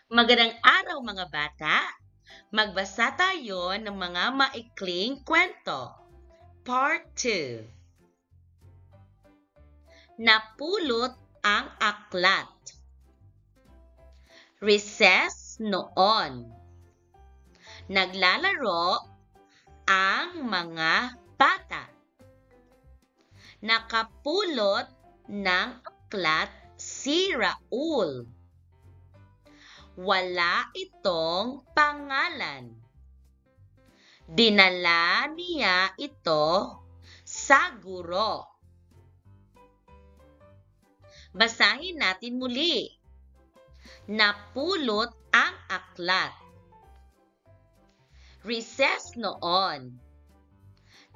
Magandang araw mga bata! Magbasa tayo ng mga maikling kwento. Part 2. Napulot ang aklat. Recess noon. Naglalaro ang mga bata. Nakapulot ng aklat si Raul. Wala itong pangalan. Dinala niya ito sa guro. Basahin natin muli. Napulot ang aklat. Recess noon.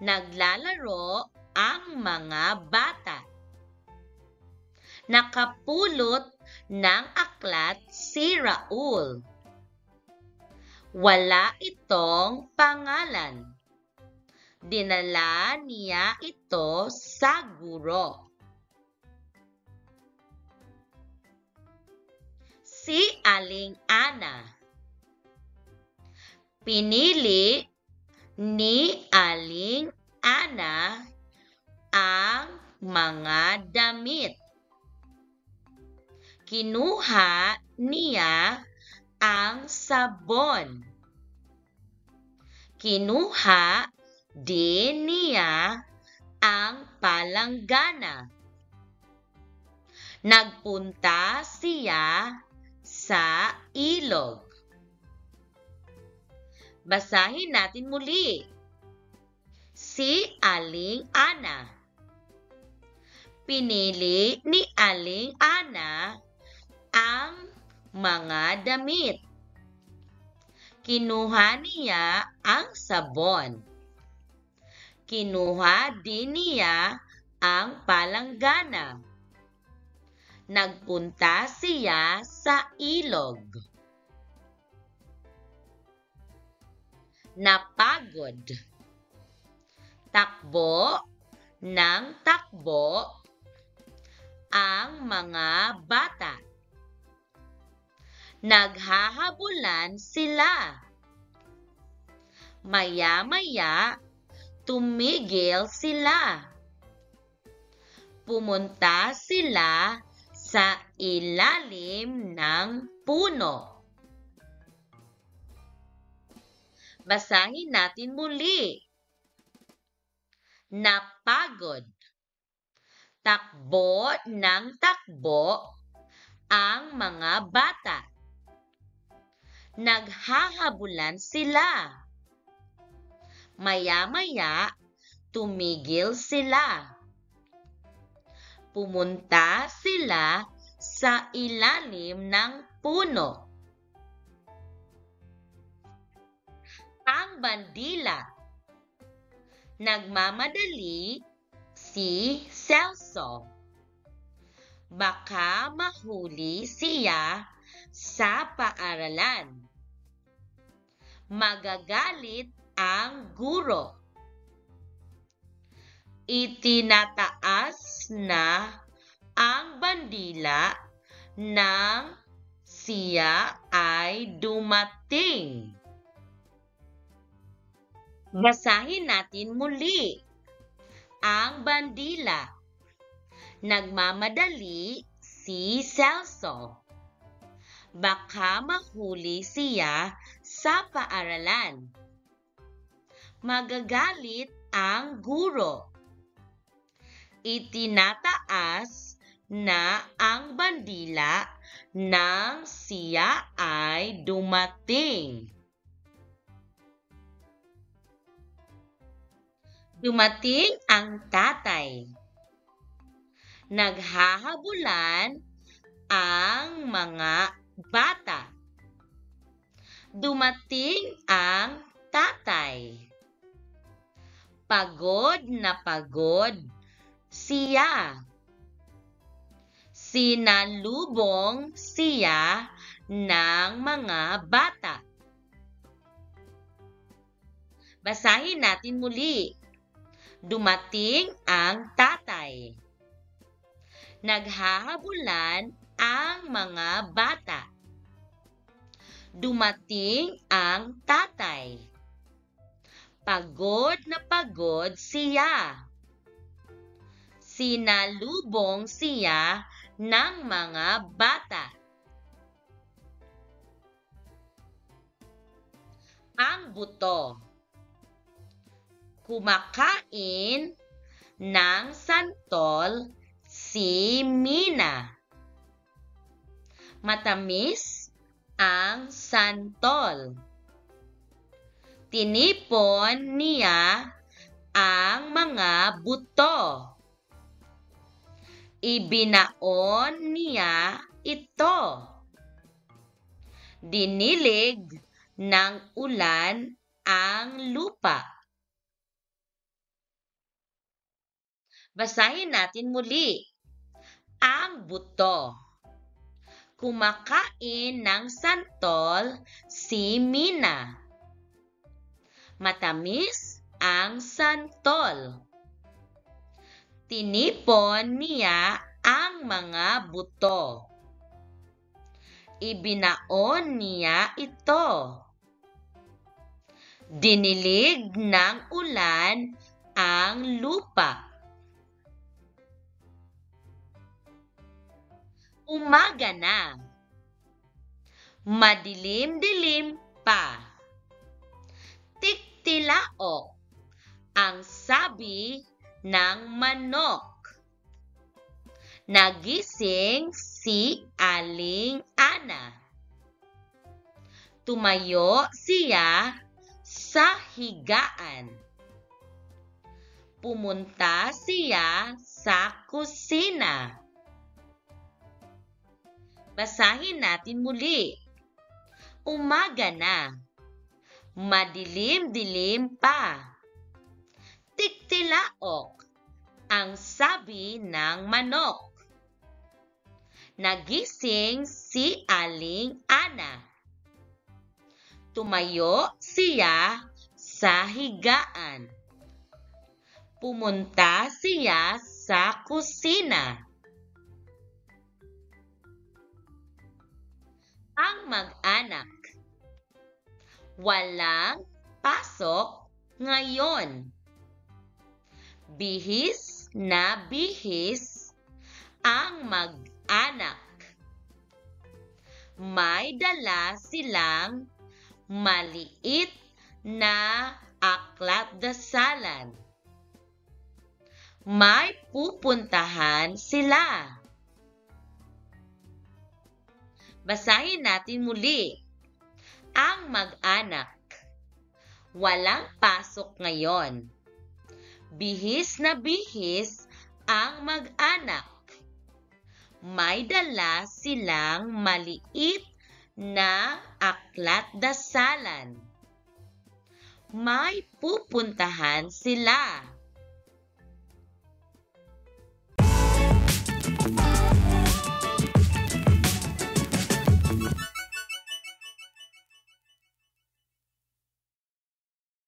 Naglalaro ang mga bata. Nakapulot ng aklat si Raul. Wala itong pangalan. Dinala niya ito sa guro. Si Aling Ana. Pinili ni Aling Ana ang mga damit. Kinuha niya ang sabon. Kinuha din niya ang palanggana. Nagpunta siya sa ilog. Basahin natin muli. Si Aling Ana. Pinili ni Aling Ana ang mga damit. Kinuha niya ang sabon. Kinuha din niya ang palanggana. Nagpunta siya sa ilog. Napagod. Takbo ng takbo ang mga bata. Naghahabulan sila. Maya-maya, tumigil sila. Pumunta sila sa ilalim ng puno. Basahin natin muli. Napagod. Takbo ng takbo ang mga bata. Naghahabulan sila. Maya-maya, tumigil sila. Pumunta sila sa ilalim ng puno. Ang bandila. Nagmamadali si Celso. Baka mahuli siya sa paaralan. Magagalit ang guro. Itinataas na ang bandila nang siya ay dumating. Basahin natin muli. Ang bandila. Nagmamadali si Celso. Baka mahuli siya sa paaralan. Magagalit ang guro. Itinataas na ang bandila nang siya ay dumating. Dumating ang tatay. Naghahabulan ang mga bata. Dumating ang tatay. Pagod na pagod siya. Sinalubong siya ng mga bata. Basahin natin muli. Dumating ang tatay. Naghahabulan ang mga bata. Dumating ang tatay. Pagod na pagod siya. Sinalubong siya ng mga bata. Ang buto. Kumakain ng santol si Mina. Matamis ang santol. Tinipon niya ang mga buto. Ibinaon niya ito. Dinilig ng ulan ang lupa. Basahin natin muli. Ang buto. Kumakain ng santol si Mina. Matamis ang santol. Tinipon niya ang mga buto. Ibinaon niya ito. Dinilig ng ulan ang lupa. Umaga na. Madilim-dilim pa. Tiktilaok ang sabi ng manok. Nagising si Aling Ana. Tumayo siya sa higaan. Pumunta siya sa kusina. Basahin natin muli. Umaga na. Madilim-dilim pa. Tiktilaok ang sabi ng manok. Nagising si Aling Ana. Tumayo siya sa higaan. Pumunta siya sa kusina. Ang mag-anak. Walang pasok ngayon. Bihis na bihis ang mag-anak. May dala silang maliit na aklat-dasalan. May pupuntahan sila. Basahin natin muli. Ang mag-anak. Walang pasok ngayon. Bihis na bihis ang mag-anak. May dala silang maliit na aklat-dasalan. May pupuntahan sila.